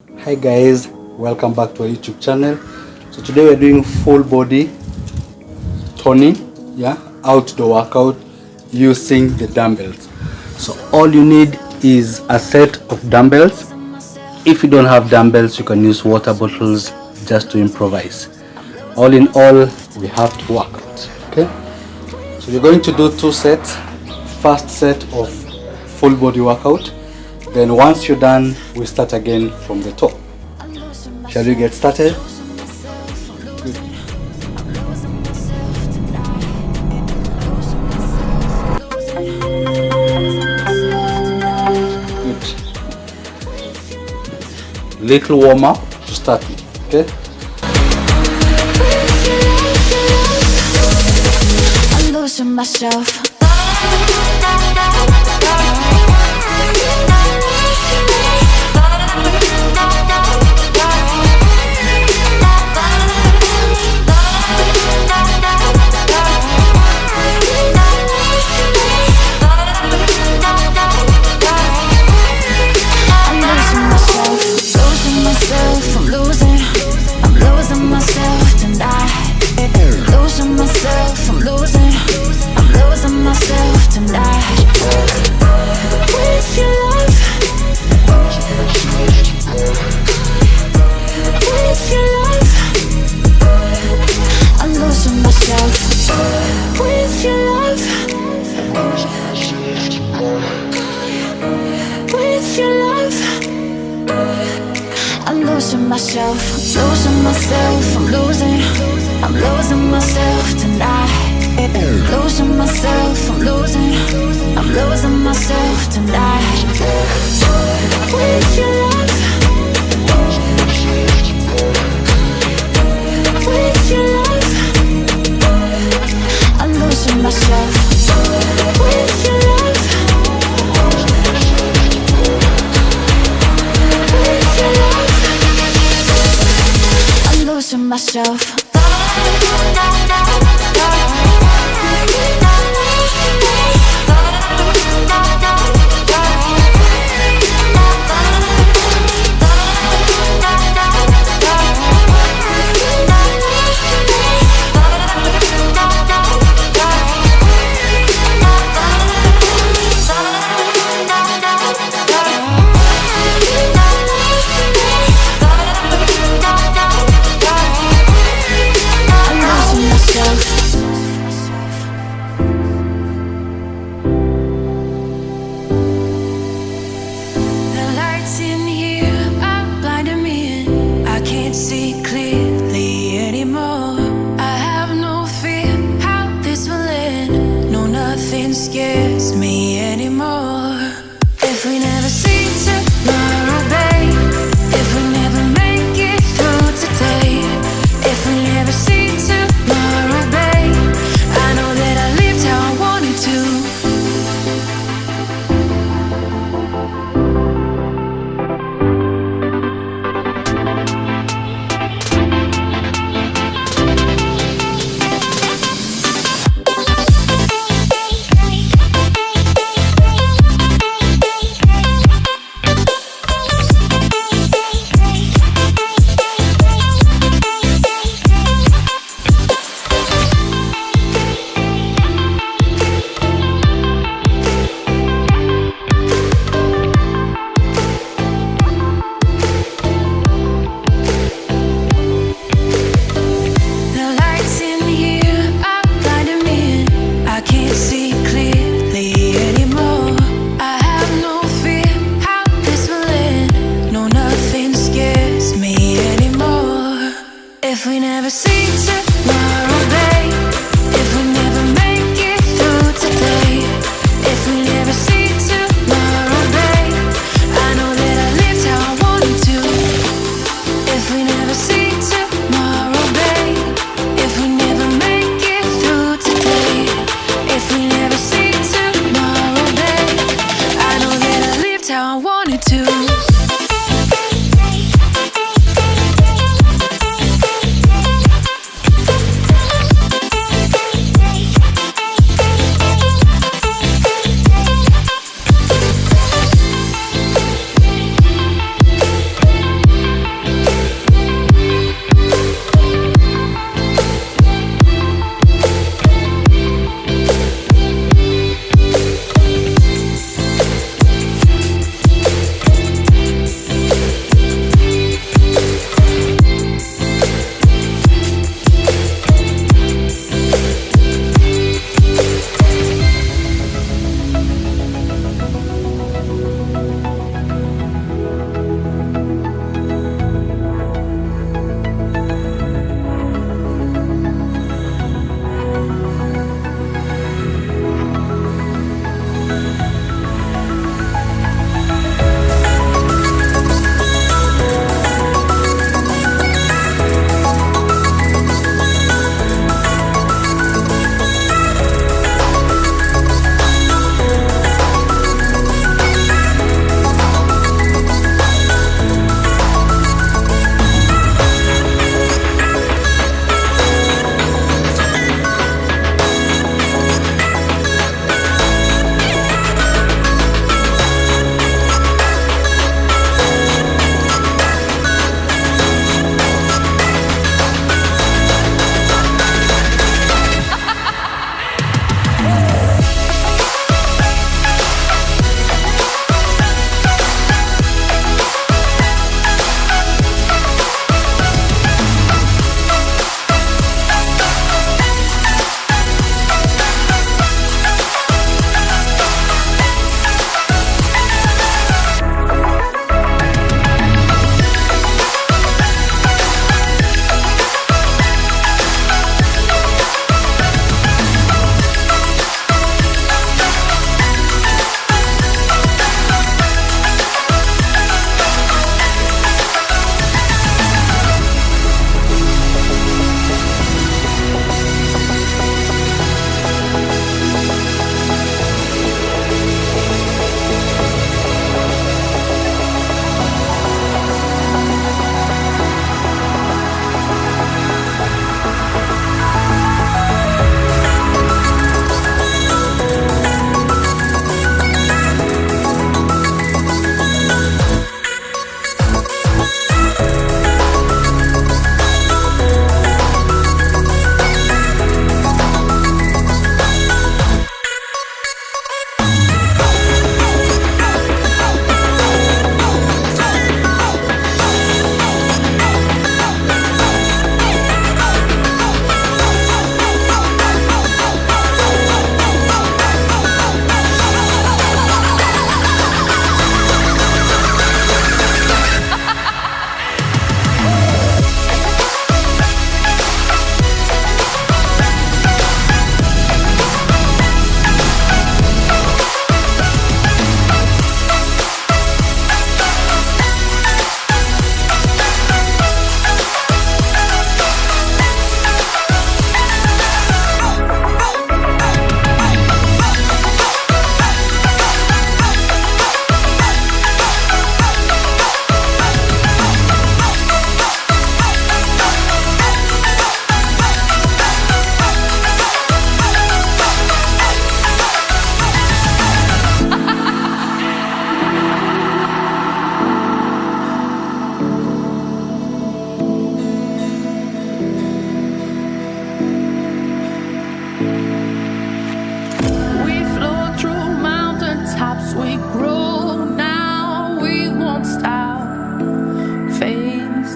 Hi guys, welcome back to our YouTube channel. So today we're doing full body toning, outdoor workout using the dumbbells. So all you need is a set of dumbbells. If you don't have dumbbells, you can use water bottles just to improvise. All in all, we have to work out. Okay, so you're going to do two sets. First set of full body workout, then once you're done, we start again from the top. Shall we get started? Good. Good. Little warm up to start with, okay? I'm losing myself. I'm losing myself, I'm losing myself tonight. Losing myself, I'm losing myself tonight. With your love, with your love, I'm losing myself. With your love, with your love, I'm losing myself.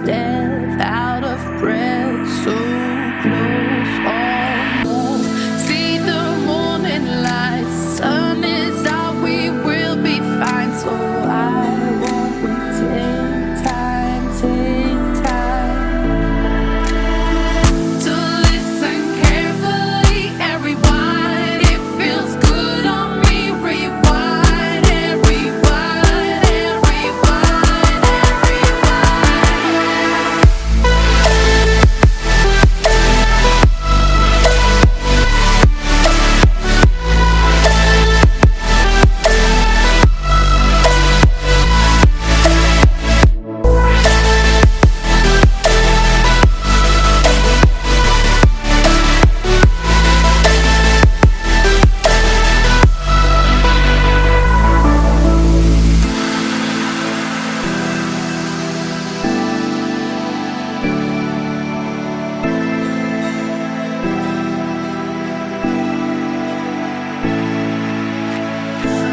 step out of breath, so close, almost. See the morning light, sun is out, we will be fine. So I won't take time to listen carefully. Everyone, it feels good on me. Rewind and rewind and rewind and rewind.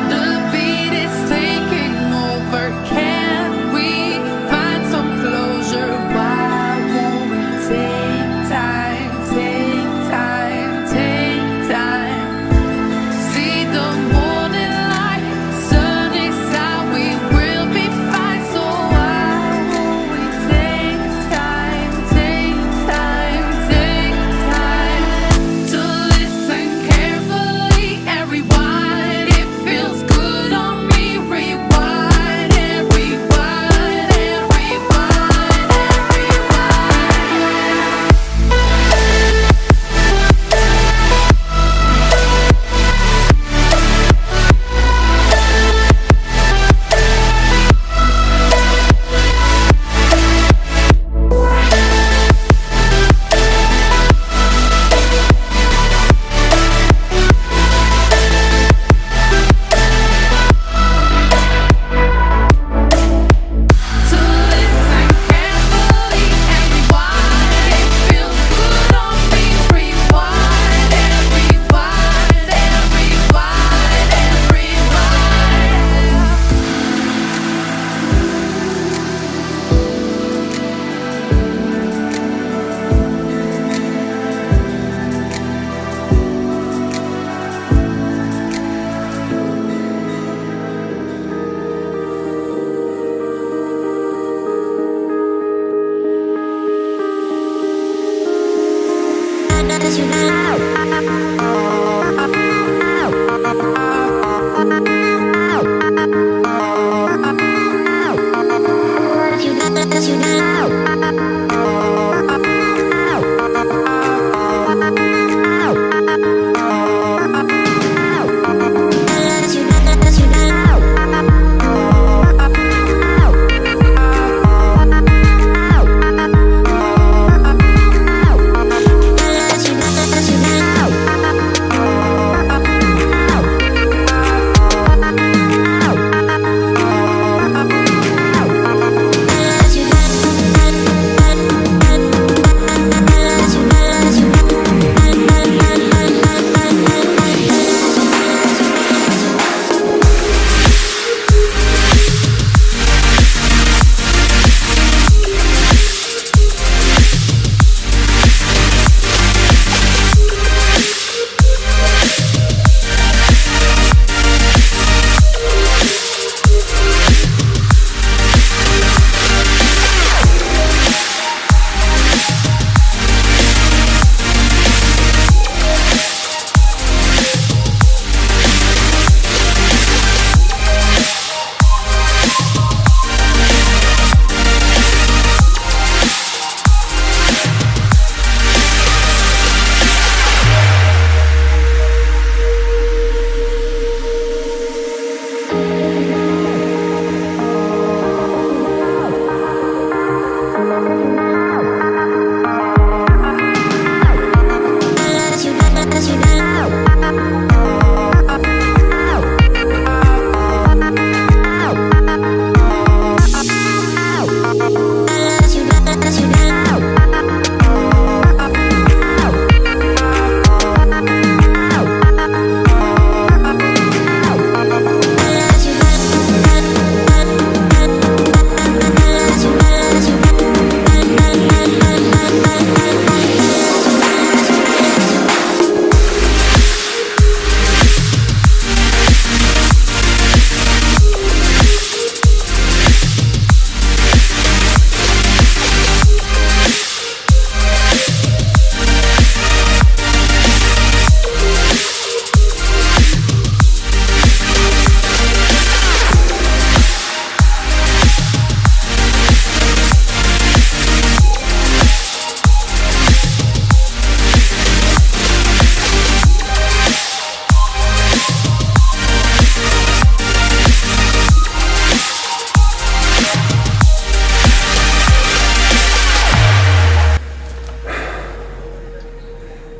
The beat is taking over. Can we find some closure? Why won't we take time, take time, take time? See the morning light, sun is out, we will be fine. So why won't we take time, take time, take time to listen carefully? Everyone, it feels good on me. Rewind and rewind and rewind and to listen carefully. Everyone, it feels good on me. Rewind and rewind and rewind and rewind.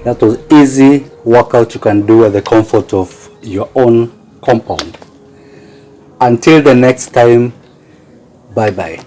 That was easy workout you can do at the comfort of your own compound. Until the next time, bye bye.